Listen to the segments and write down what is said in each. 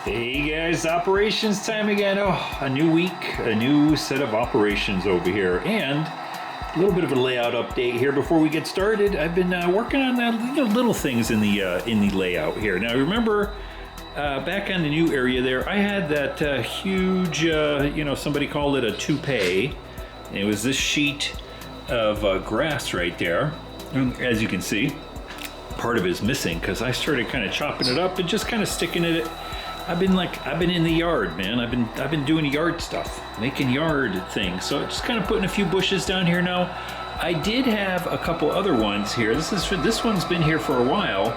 Hey guys, operations time again. Oh, a new week, a new set of operations over here, and a little bit of a layout update here before we get started. I've been working on that, little things in the layout here. Now, remember back on the new area there, I had that huge, somebody called it a toupee. It was this sheet of grass right there. And as you can see, part of it is missing because I started kind of chopping it up and just kind of sticking it. I've been in the yard, man. I've been doing yard stuff, making yard things. So just kind of putting a few bushes down here now. I did have a couple other ones here. This one's been here for a while,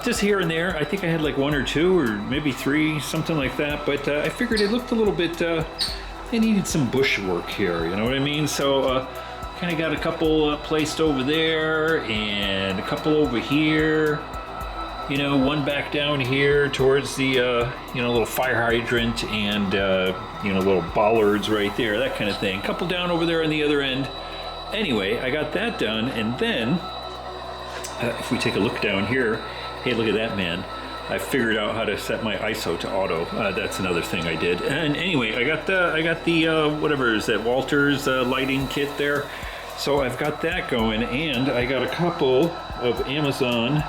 just here and there. I think I had like one or two or maybe three, something like that. But I figured it looked a little bit. They needed some bush work here. You know what I mean? So kind of got a couple placed over there and a couple over here. You know, one back down here towards the, little fire hydrant and, little bollards right there, that kind of thing. A couple down over there on the other end. Anyway, I got that done, and then, if we take a look down here, hey, look at that, man. I figured out how to set my ISO to auto. That's another thing I did. And anyway, I got the whatever is that, Walters lighting kit there. So I've got that going, and I got a couple of Amazon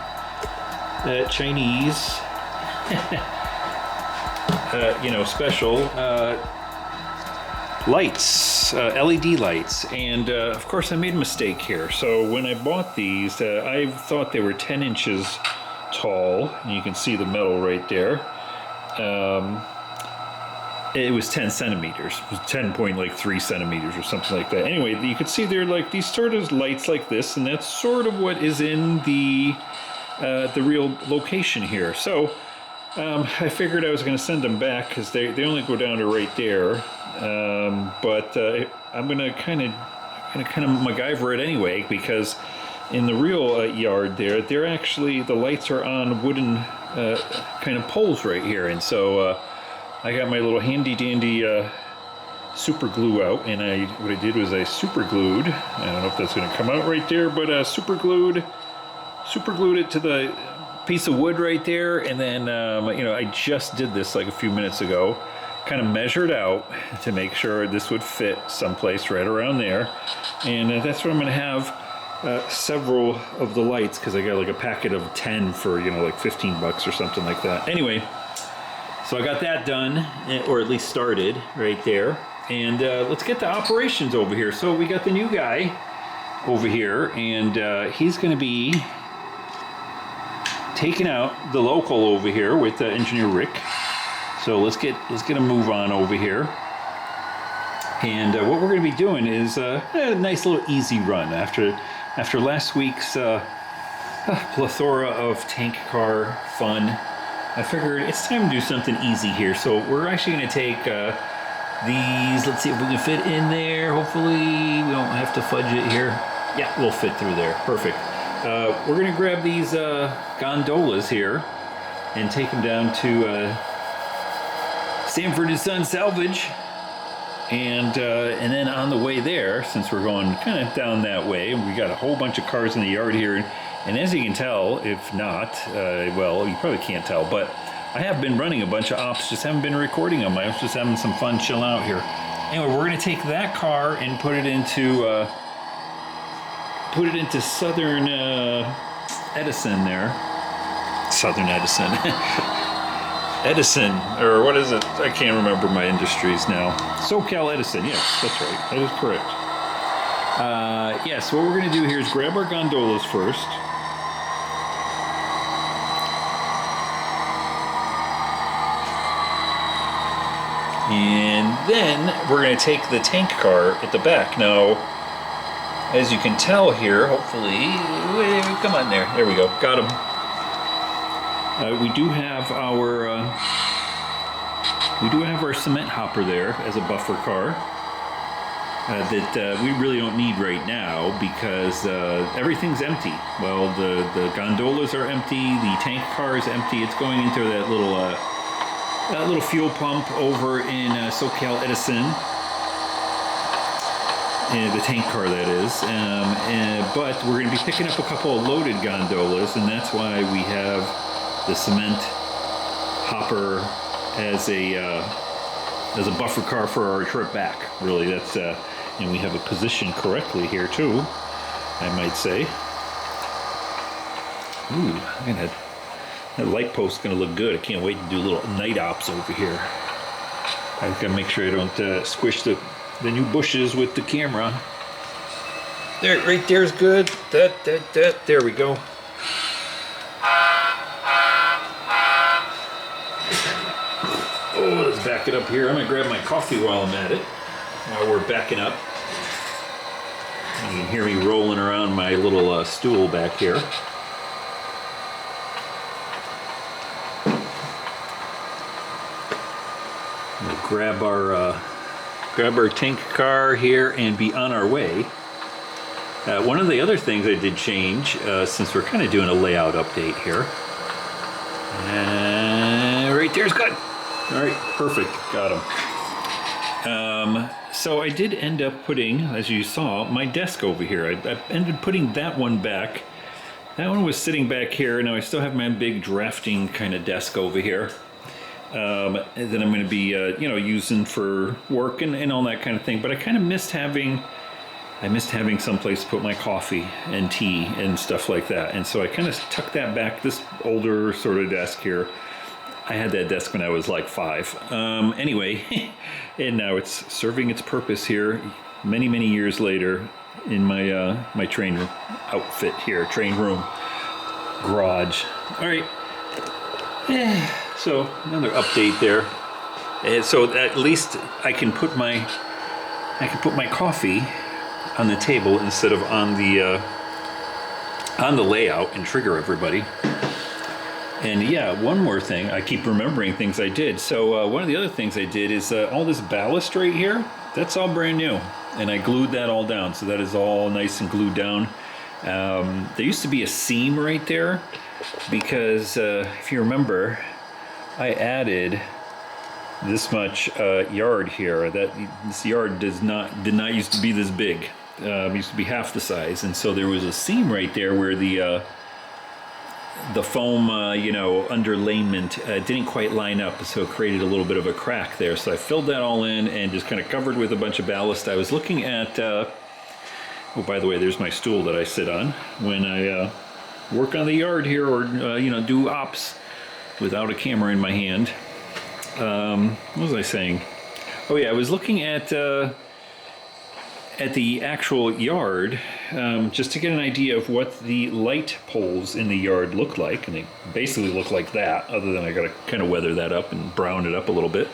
Chinese, special lights, LED lights. And of course I made a mistake here. So when I bought these, I thought they were 10 inches tall. And you can see the metal right there. It was 10 centimeters. It was 10.3 centimeters or something like that. Anyway, you can see they're like these sort of lights like this, and that's sort of what is in the real location here. So I figured I was going to send them back because they only go down to right there. But I'm going to kind of MacGyver it anyway, because in the real yard there, they're actually, the lights are on wooden kind of poles right here. And so I got my little handy dandy super glue out, and what I did was I super glued. I don't know if that's going to come out right there, but super glued it to the piece of wood right there. And then I just did this like a few minutes ago, kind of measured out to make sure this would fit someplace right around there. And that's what I'm going to have several of the lights, because I got like a packet of 10 for like $15 or something like that. Anyway, so I got that done, or at least started right there. And let's get to operations over here. So we got the new guy over here, and he's going to be taking out the local over here with engineer Rick. So let's get a move on over here. And what we're going to be doing is a nice little easy run after last week's plethora of tank car fun. I figured it's time to do something easy here. So we're actually going to take these. Let's see if we can fit in there. Hopefully we don't have to fudge it here. Yeah, we'll fit through there. Perfect. We're going to grab these gondolas here and take them down to Sanford and Son Salvage. And then on the way there, since we're going kind of down that way, we got a whole bunch of cars in the yard here. And as you can tell, if not, well, you probably can't tell, but I have been running a bunch of ops, just haven't been recording them. I was just having some fun chilling out here. Anyway, we're going to take that car and put it into Southern Edison there. Southern Edison. Edison, or what is it? I can't remember my industries now. SoCal Edison, yes, that's right. That is correct. So what we're going to do here is grab our gondolas first. And then we're going to take the tank car at the back. Now, as you can tell here, hopefully, come on there. There we go. Got him. We do have our cement hopper there as a buffer car that we really don't need right now because everything's empty. Well, the gondolas are empty. The tank car is empty. It's going into that little fuel pump over in SoCal Edison. The tank car, that is. But we're going to be picking up a couple of loaded gondolas, and that's why we have the cement hopper as a buffer car for our trip back. Really, that's and we have it positioned correctly here too, I might say. Ooh, man, that light post's gonna look good. I can't wait to do little night ops over here. I've got to make sure I don't squish the new bushes with the camera. There, right there's good. There we go. Oh, let's back it up here. I'm gonna grab my coffee while I'm at it. While we're backing up. You can hear me rolling around my little stool back here. We'll grab our tank car here and be on our way. One of the other things I did change, since we're kind of doing a layout update here. Right there's good. All right, perfect, got him. So I did end up putting, as you saw, my desk over here. I ended up putting that one back. That one was sitting back here. Now I still have my big drafting kind of desk over here. And that I'm going to be, using for work and all that kind of thing. But I kind of missed having some place to put my coffee and tea and stuff like that. And so I kind of tucked that back. This older sort of desk here, I had that desk when I was like 5. Anyway, and now it's serving its purpose here many, many years later in my my train outfit here, train room, garage. All right. So another update there. And so at least I can put my coffee on the table instead of on the layout and trigger everybody. And yeah, one more thing, I keep remembering things I did. So one of the other things I did is all this ballast right here, that's all brand new. And I glued that all down, so that is all nice and glued down. There used to be a seam right there because if you remember, I added this much yard here. This yard did not used to be this big. It used to be half the size, and so there was a seam right there where the foam, underlayment didn't quite line up, so it created a little bit of a crack there. So I filled that all in and just kind of covered with a bunch of ballast. I was looking at, oh, by the way, there's my stool that I sit on when I work on the yard here or, do ops without a camera in my hand. What was I saying? Oh yeah, I was looking at the actual yard, just to get an idea of what the light poles in the yard look like, and they basically look like that, other than I gotta kind of weather that up and brown it up a little bit.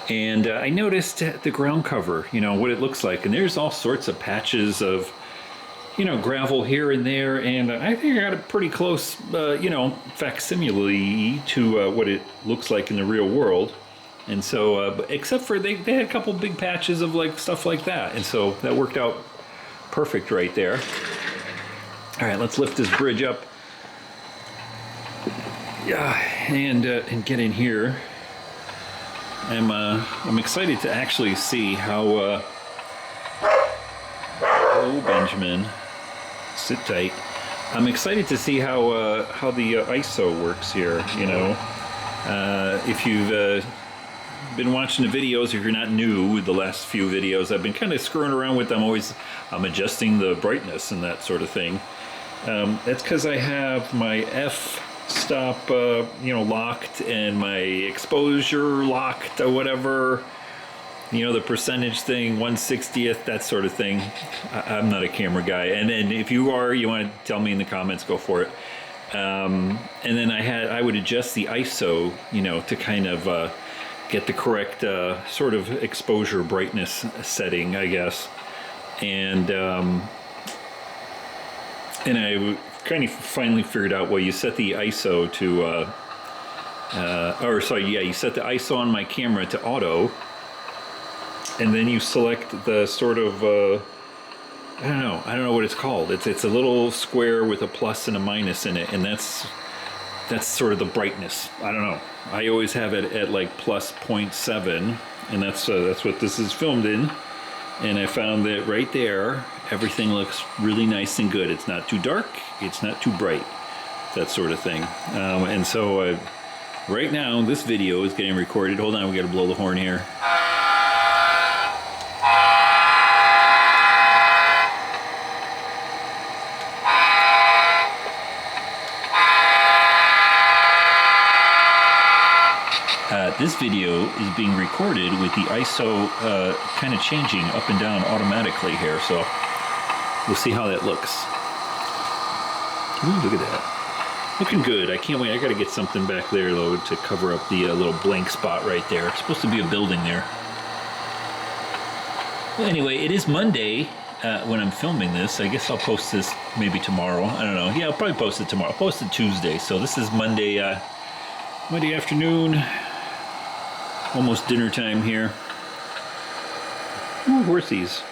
And I noticed the ground cover, what it looks like, and there's all sorts of patches of, gravel here and there, and I think I got it pretty close, facsimile to what it looks like in the real world. And so, except for they had a couple big patches of stuff like that, and so that worked out perfect right there. All right, let's lift this bridge up. Yeah, and get in here. I'm excited to actually see how. Oh, Benjamin, sit tight. I'm excited to see how the ISO works here. If you've been watching the videos, if you're not new with the last few videos, I've been kind of screwing around with them. I'm adjusting the brightness and that sort of thing. That's because I have my f-stop locked and my exposure locked or whatever, the percentage thing, 1/60th, that sort of thing. I'm not a camera guy, and if you are, you want to tell me in the comments, go for it. And then I would adjust the ISO to kind of get the correct sort of exposure brightness setting, I guess. And I kind of finally figured out, well, you set the ISO to, you set the ISO on my camera to auto, and then you select the sort of, I don't know what it's called. It's a little square with a plus and a minus in it, and that's sort of the brightness. I don't know. I always have it at like plus 0.7, and that's what this is filmed in. And I found that right there, everything looks really nice and good. It's not too dark, it's not too bright, that sort of thing. And so right now this video is getting recorded. Hold on, we gotta blow the horn here. This video is being recorded with the ISO kind of changing up and down automatically here, so we'll see how that looks. Ooh, look at that. Looking good. I can't wait. I gotta get something back there though to cover up the little blank spot right there. It's supposed to be a building there. Well, anyway, it is Monday when I'm filming this. I guess I'll post this maybe tomorrow. I don't know. Yeah, I'll probably post it tomorrow. I'll post it Tuesday. So this is Monday, Monday afternoon. Almost dinner time here. Ooh, horsies.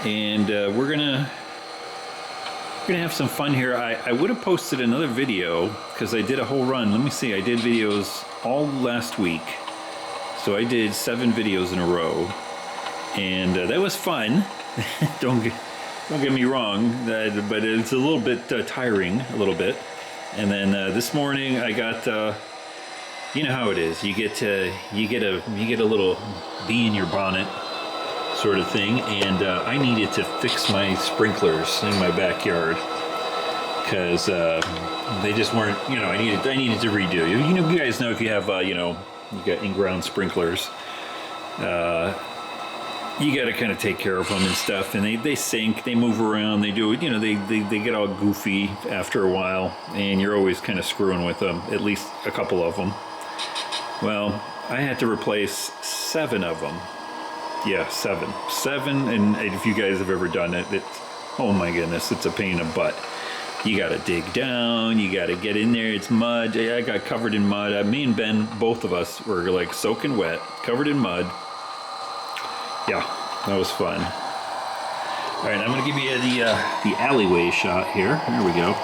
And we're gonna have some fun here. I would have posted another video because I did a whole run. Let me see. I did videos all last week, so I did 7 videos in a row, and that was fun. don't get me wrong, but it's a little bit tiring, a little bit. And then this morning I got. You know how it is. You get a little bee in your bonnet sort of thing, and I needed to fix my sprinklers in my backyard because they just weren't. You know, I needed to redo. You guys know if you have you got in-ground sprinklers, you got to kind of take care of them and stuff, and they sink, they move around, they do it. You know, they get all goofy after a while, and you're always kind of screwing with them. At least a couple of them. Well, I had to replace 7 of them. Yeah, 7. 7, and if you guys have ever done it, oh my goodness, it's a pain in the butt. You gotta dig down, you gotta get in there, it's mud. I got covered in mud. Me and Ben, both of us were like soaking wet, covered in mud. Yeah, that was fun. All right, I'm gonna give you the alleyway shot here. There we go.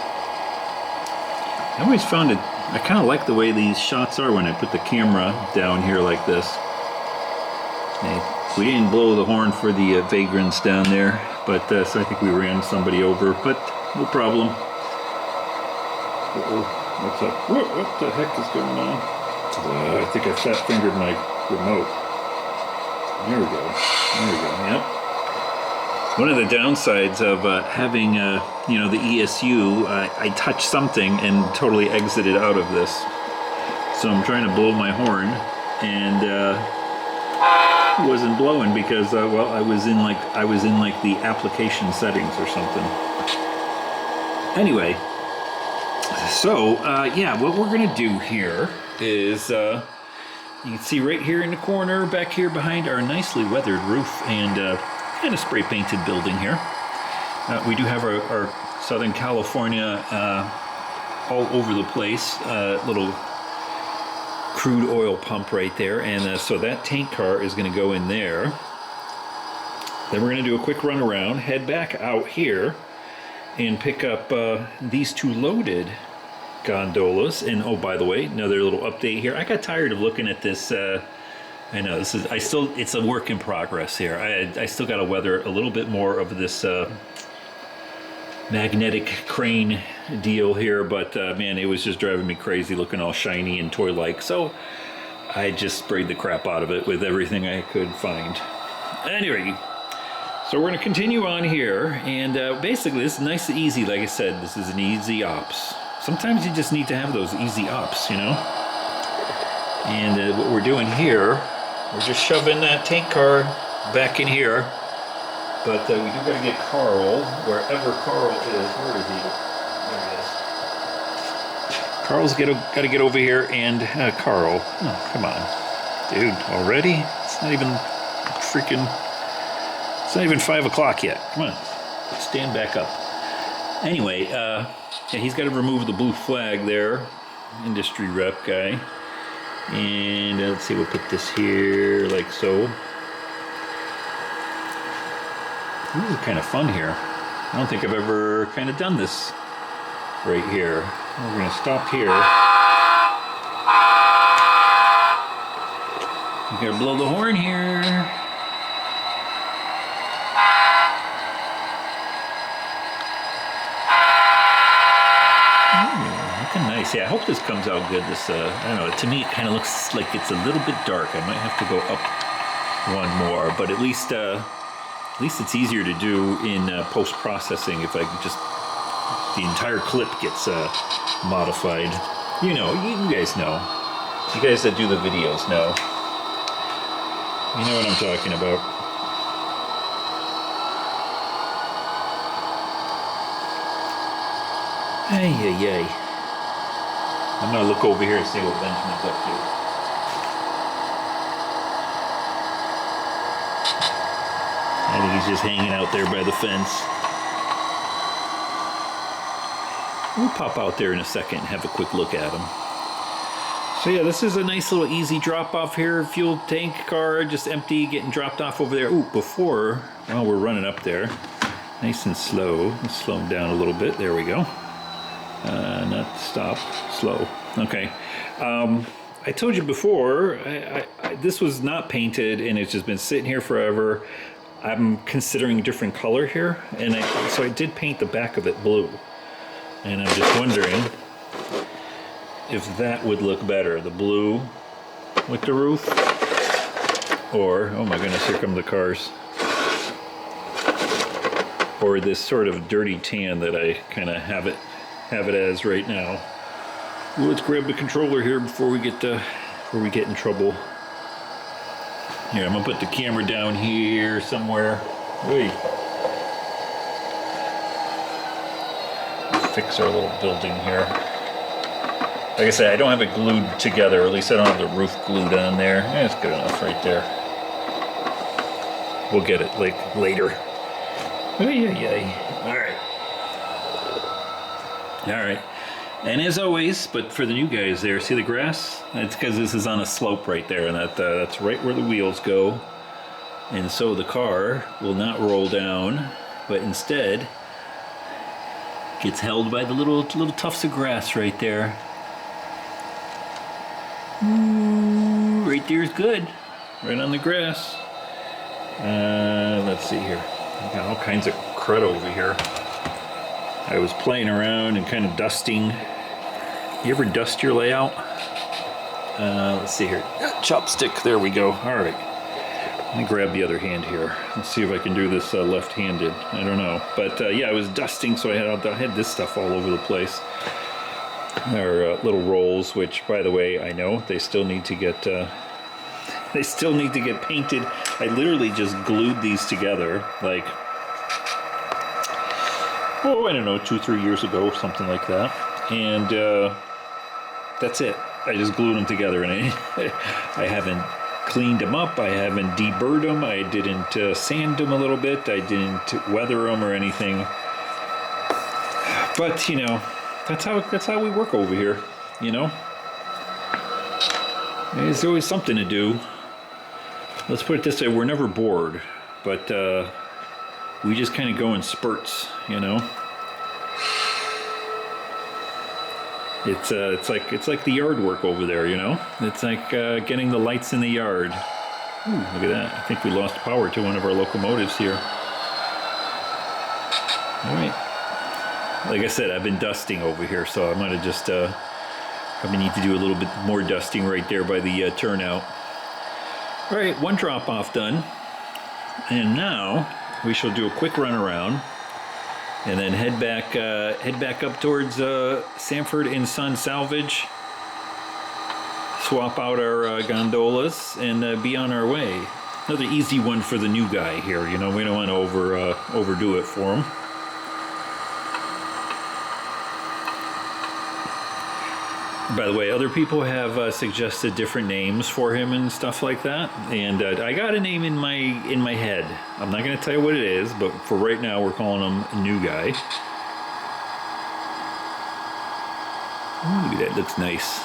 I always found it, I kind of like the way these shots are when I put the camera down here like this. Hey, we didn't blow the horn for the vagrants down there, but so I think we ran somebody over, but no problem. Uh-oh, what's up? What the heck is going on? I think I fat-fingered my remote. There we go, yep. One of the downsides of having, the ESU, I touched something and totally exited out of this. So I'm trying to blow my horn, and it wasn't blowing because, well, I was in like the application settings or something. Anyway, so yeah, what we're gonna do here is you can see right here in the corner, back here behind our nicely weathered roof and kind of spray painted building here. We do have our Southern California all over the place little crude oil pump right there, and so that tank car is going to go in there. Then we're going to do a quick run around, head back out here, and pick up these 2 loaded gondolas. And oh, by the way, another little update here. I got tired of looking at this. I know it's a work in progress here. I still got to weather a little bit more of this magnetic crane deal here, but man, it was just driving me crazy looking all shiny and toy-like. So I just sprayed the crap out of it with everything I could find. Anyway, so we're going to continue on here, and basically this is nice and easy. Like I said, this is an easy ops. Sometimes you just need to have those easy ops, you know. And what we're doing here, we're just shoving that tank car back in here, but we do got to get Carl, wherever Carl is. Where is he? There he is. Carl's got to get over here, and Carl. Oh, come on, dude! Already? It's not even 5 o'clock yet. Come on, stand back up. Anyway, yeah, he's got to remove the blue flag there. Industry rep guy. And let's see, we'll put this here like so. This is kind of fun here. I don't think I've ever kind of done this right here. We're going to stop here. You got to blow the horn here. Ooh, looking nice. nice. Yeah, I hope this comes out good. This, I don't know, to me it kind of looks like it's a little bit dark. I might have to go up one more, but at least it's easier to do in post-processing if I can just, the entire clip gets modified. You know, you guys know. You guys that do the videos know. You know what I'm talking about. Ay, ay, ay. I'm gonna look over here and see what Benjamin's up to. I think he's just hanging out there by the fence. We'll pop out there in a second and have a quick look at him. So yeah, this is a nice little easy drop off here. Fuel tank car, just empty, getting dropped off over there. Ooh, before, while we're running up there, nice and slow. Let's slow him down a little bit. There we go. Not stop, slow. Okay. I told you before, this was not painted and it's just been sitting here forever. I'm considering a different color here, and so I did paint the back of it blue. And I'm just wondering if that would look better, the blue with the roof, or, oh my goodness, here come the cars, or this sort of dirty tan that I kind of have it as right now. Well, let's grab the controller here before we get in trouble. Here, I'm gonna put the camera down here somewhere. Wait. Fix our little building here. Like I said, I don't have it glued together, or at least I don't have the roof glued on there. That's good enough right there. We'll get it like later. All right. And as always, but for the new guys there, see the grass? It's because this is on a slope right there, and that's right where the wheels go. And so the car will not roll down, but instead gets held by the little tufts of grass right there. Ooh, right there is good. Right on the grass. Let's see here. I got all kinds of crud over here. I was playing around and kind of dusting. You ever dust your layout? Let's see here. Chopstick, there we go. All right. Let me grab the other hand here. Let's see if I can do this left-handed. I don't know. But yeah, I was dusting, so I had this stuff all over the place. There are little rolls, which, by the way, I know they still need to get painted. I literally just glued these together, like, oh, I don't know, 2-3 years ago, something like that. And that's it. I just glued them together, and I haven't cleaned them up. I haven't deburred them. I didn't sand them a little bit. I didn't weather them or anything. But you know, that's how we work over here. You know, there's always something to do. Let's put it this way: we're never bored, but we just kind of go in spurts. You know. It's like the yard work over there, you know? It's like getting the lights in the yard. Ooh, look at that. I think we lost power to one of our locomotives here. All right. Like I said, I've been dusting over here, so I might have just probably need to do a little bit more dusting right there by the turnout. All right, one drop off done. And now we shall do a quick run around. And then head back up towards Sanford and Son Salvage. Swap out our gondolas and be on our way. Another easy one for the new guy here. You know, we don't want to overdo it for him. By the way, other people have suggested different names for him and stuff like that, and I got a name in my head. I'm not going to tell you what it is, but for right now, we're calling him New Guy. Ooh, look at that, looks nice.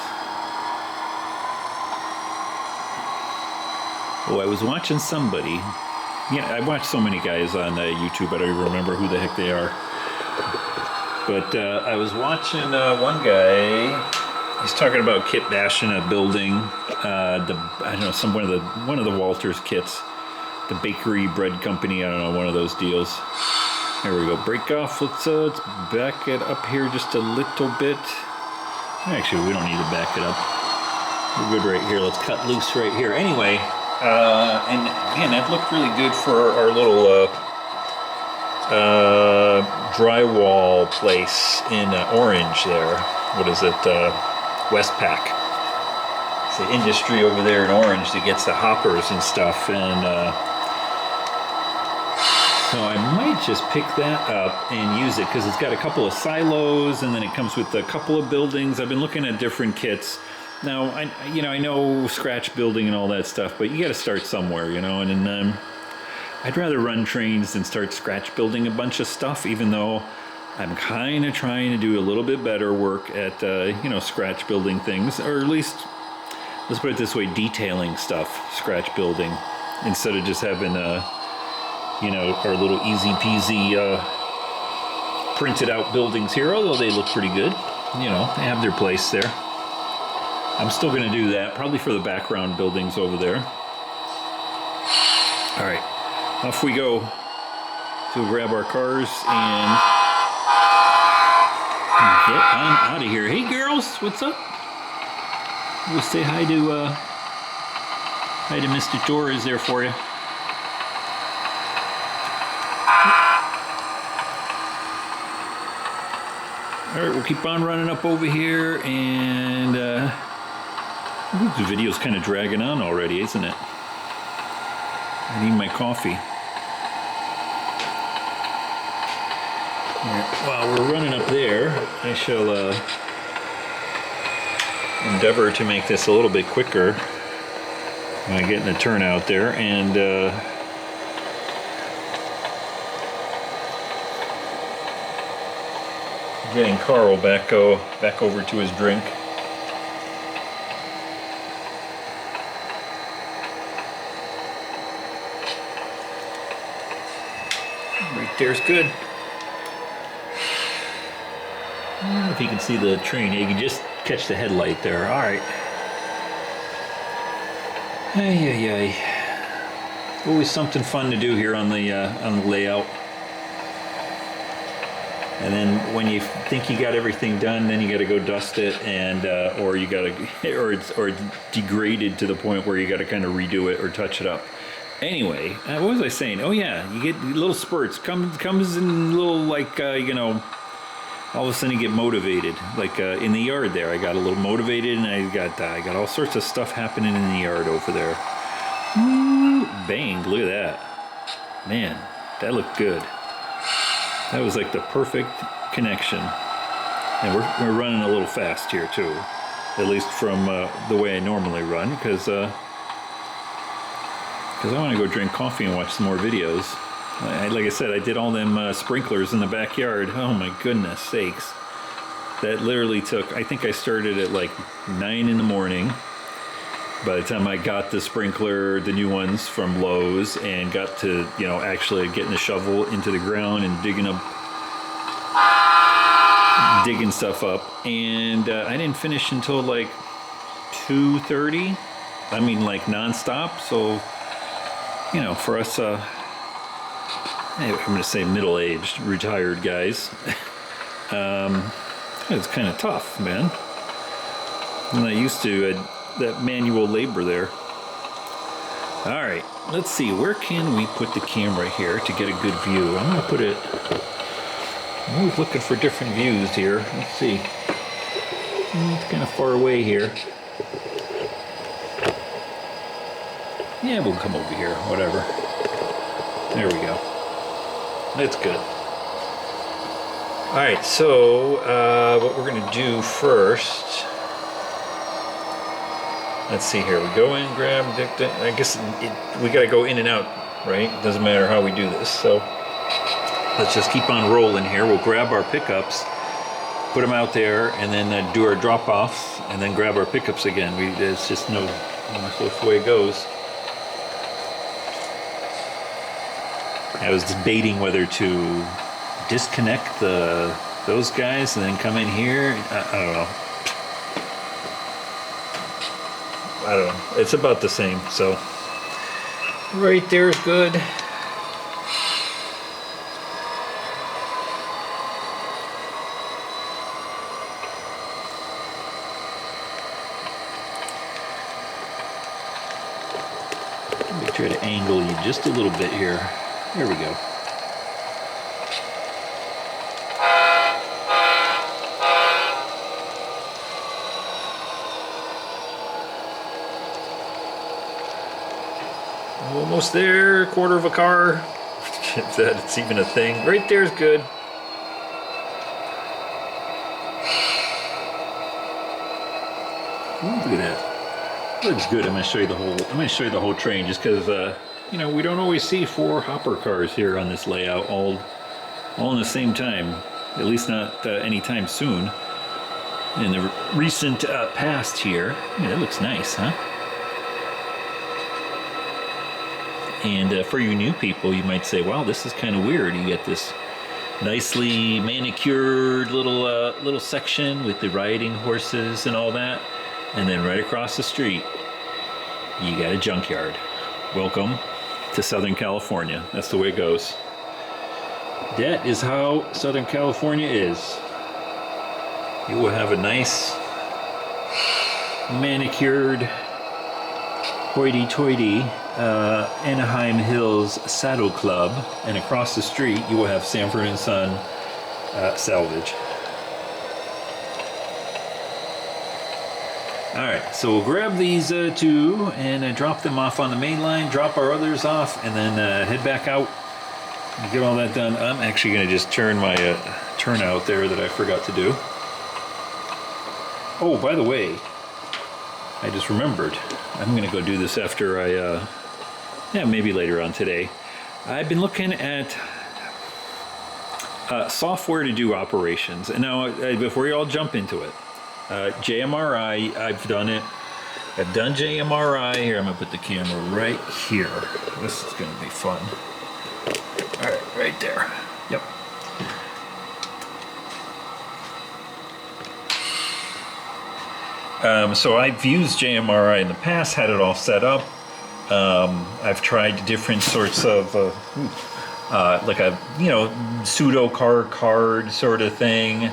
Oh, I was watching somebody. Yeah, I watch so many guys on YouTube, I don't even remember who the heck they are. But I was watching one guy. He's talking about kit bashing a building. I don't know, one of the Walters kits, the bakery bread company. I don't know, one of those deals. There we go. Break off. Let's back it up here just a little bit. Actually, we don't need to back it up. We're good right here. Let's cut loose right here. Anyway, and man, that looked really good for our little drywall place in Orange there. What is it? Westpac. It's the industry over there in Orange that gets the hoppers and stuff. And so I might just pick that up and use it because it's got a couple of silos and then it comes with a couple of buildings. I've been looking at different kits. Now, I know scratch building and all that stuff, but you got to start somewhere, and I'd rather run trains than start scratch building a bunch of stuff, even though I'm kind of trying to do a little bit better work at, scratch building things, or at least, let's put it this way, detailing stuff, scratch building, instead of just having our little easy peasy printed out buildings here, although they look pretty good. They have their place there. I'm still going to do that, probably for the background buildings over there. All right, off we go to grab our cars and get on out of here. Hey girls, what's up? We'll say hi to Mr. Torres there for you. All right, we'll keep on running up over here, and the video's kind of dragging on already, isn't it? I need my coffee. All right, while we're running up there, I shall endeavor to make this a little bit quicker by getting the turnout there, and getting Carl back over to his drink. Right there's good. I don't know if you can see the train. You can just catch the headlight there. All right. Ay. Always something fun to do here on the layout. And then when you think you got everything done, then you got to go dust it, and or it's degraded to the point where you got to kind of redo it or touch it up. Anyway, what was I saying? Oh yeah, you get little spurts. Comes in little all of a sudden you get motivated. Like in the yard there, I got a little motivated, and I got all sorts of stuff happening in the yard over there. Ooh, bang! Look at that, man. That looked good. That was like the perfect connection. And we're running a little fast here too, at least from the way I normally run, because I want to go drink coffee and watch some more videos. Like I said, I did all them sprinklers in the backyard. Oh my goodness sakes. That literally took, I think I started at like 9 in the morning. By the time I got the sprinkler, the new ones from Lowe's, and got to, actually getting the shovel into the ground and digging stuff up, and I didn't finish until like 2:30. I mean, like nonstop. So, for us, I'm going to say middle-aged, retired guys, it's kind of tough, man. I'm not used to that manual labor there. All right, let's see, where can we put the camera here to get a good view? I'm gonna put it, I'm always looking for different views here. Let's see. It's kind of far away here. Yeah, we'll come over here, whatever. There we go. That's good. All right, so what we're gonna do first, let's see here. We go in, grab, I guess we got to go in and out, right? It doesn't matter how we do this. So let's just keep on rolling here. We'll grab our pickups, put them out there, and then do our drop-offs, and then grab our pickups again. It's just so that's the way it goes. I was debating whether to disconnect those guys and then come in here. I don't know. I don't know. It's about the same, so. Right there is good. Try to angle you just a little bit here. There we go. Almost there, quarter of a car. If that's even a thing. Right there's good. Ooh, look at that. Looks good. I'm gonna show you the whole. I'm gonna show you the whole train, just because you know, we don't always see 4 hopper cars here on this layout all in the same time. At least not anytime soon. In the recent past here. Yeah, that looks nice, huh? And for you new people, you might say, wow, this is kind of weird. You get this nicely manicured little section with the riding horses and all that. And then right across the street, you got a junkyard. Welcome to Southern California. That's the way it goes. That is how Southern California is. You will have a nice manicured hoity-toity Anaheim Hills Saddle Club, and across the street you will have Sanford and Son Salvage. Alright, so we'll grab these 2 and drop them off on the main line, drop our others off, and then head back out and get all that done. I'm actually going to just turn my turnout there that I forgot to do. Oh, by the way, I just remembered. I'm going to go do this after I, yeah, maybe later on today. I've been looking at software to do operations. And now, before you all jump into it, JMRI, I've done it. I've done JMRI. Here, I'm going to put the camera right here. This is going to be fun. All right, right there. Yep. So I've used JMRI in the past, had it all set up. I've tried different sorts of, like a, you know, pseudo card sort of thing.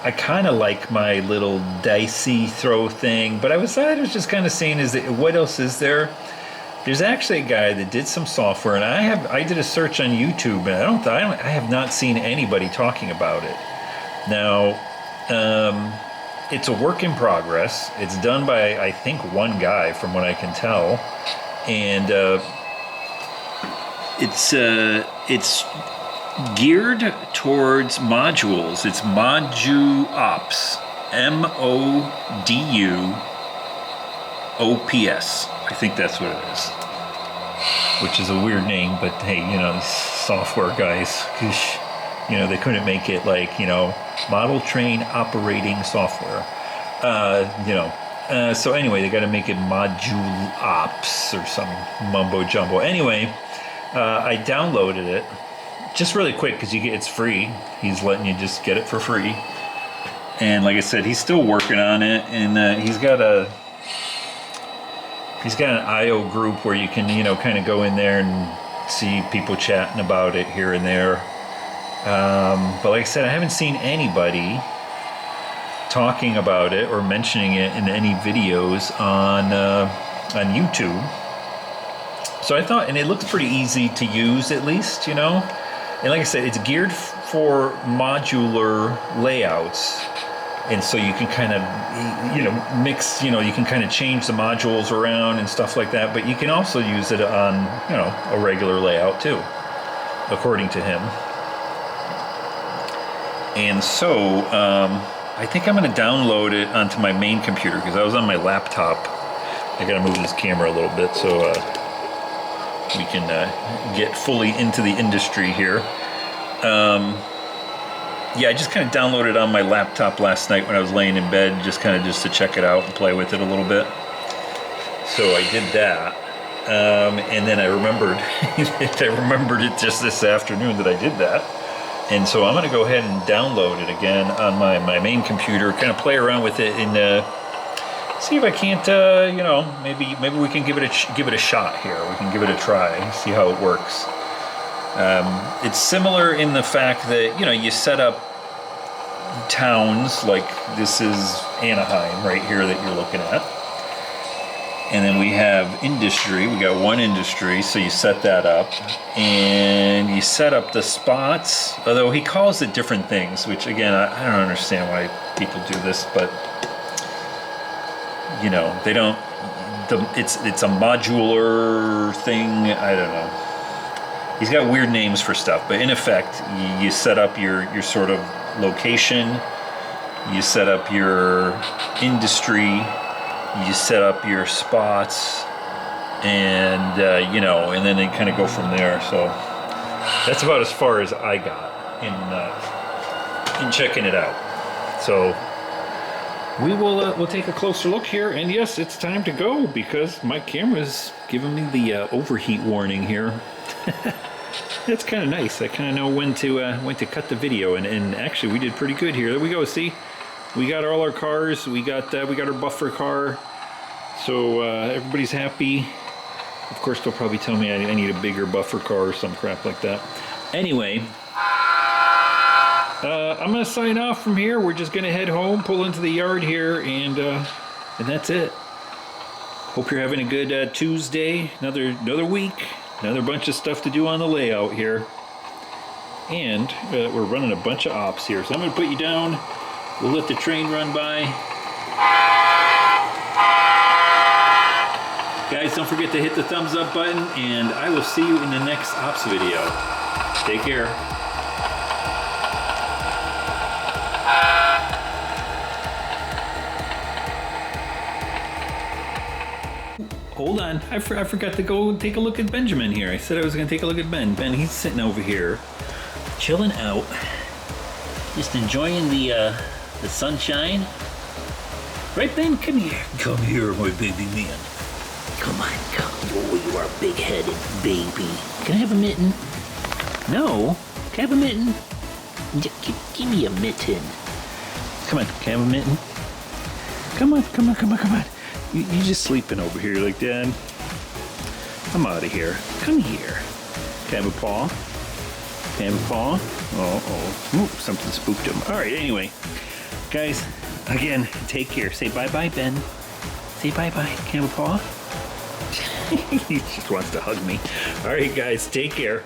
I kind of like my little dicey throw thing, but I was just kind of saying, is that what else is there? There's actually a guy that did some software, and I did a search on YouTube, and I have not seen anybody talking about it. Now, it's a work in progress. It's done by, I think, one guy, from what I can tell, and it's geared towards modules. It's ModuOps, ModuOps. I think that's what it is. Which is a weird name, but hey, you know, these software guys, you know, they couldn't make it like, you know, model train operating software. You know, so anyway, they got to make it ModuOps or some mumbo jumbo. Anyway, I downloaded it just really quick because it's free. He's letting you just get it for free. And like I said, he's still working on it, and he's got an IO group where you can, you know, kind of go in there and see people chatting about it here and there. But like I said, I haven't seen anybody talking about it or mentioning it in any videos on YouTube. So I thought, and it looks pretty easy to use, at least, you know. And like I said, it's geared for modular layouts. And so you can kind of, you know, mix, you know, you can kind of change the modules around and stuff like that. But you can also use it on, you know, a regular layout too, according to him. And so I think I'm going to download it onto my main computer because I was on my laptop. I got to move this camera a little bit so we can get fully into the industry here. Yeah, I just kind of downloaded it on my laptop last night when I was laying in bed, just to check it out and play with it a little bit. So I did that, and then I remembered, it just this afternoon that I did that. And so I'm going to go ahead and download it again on my main computer, kind of play around with it, and see if I can't, you know, maybe we can give it a shot here. We can give it a try, see how it works. It's similar in the fact that, you know, you set up towns, like this is Anaheim right here that you're looking at. And then we have industry. We got one industry, so you set that up. And you set up the spots, although he calls it different things, which again, I don't understand why people do this, but you know, they don't, it's a modular thing, I don't know. He's got weird names for stuff, but in effect, you set up your sort of location, you set up your industry, you set up your spots, and you know, and then they kind of go from there. So that's about as far as I got in checking it out. So we will we'll take a closer look here, and yes, it's time to go because my camera's giving me the overheat warning here. That's kind of nice. I kind of know when to cut the video, and actually we did pretty good here. There we go. See, we got all our cars. We got our buffer car. So everybody's happy. Of course, they'll probably tell me I need a bigger buffer car or some crap like that. Anyway, I'm gonna sign off from here. We're just gonna head home, pull into the yard here, and that's it. Hope you're having a good Tuesday. Another week. Another bunch of stuff to do on the layout here. And we're running a bunch of ops here. So I'm gonna put you down. We'll let the train run by. Guys, don't forget to hit the thumbs up button, and I will see you in the next ops video. Take care. Hold on, I forgot to go take a look at Benjamin here. I said I was going to take a look at Ben. Ben, he's sitting over here, chilling out, just enjoying the sunshine. Right, Ben? Come here. Come here, my baby man. Come on, come. Oh, you are a big-headed baby. Can I have a mitten? No. Can I have a mitten? Give me a mitten. Come on, can I have a mitten? Come on, come on, come on, come on. You're just sleeping over here like that. I'm out of here. Come here. Can I have a paw? Can I have a paw? Oh. Ooh, something spooked him. All right, anyway. Guys, again, take care. Say bye-bye, Ben. Say bye-bye. Can I have a paw? He just wants to hug me. All right, guys, take care.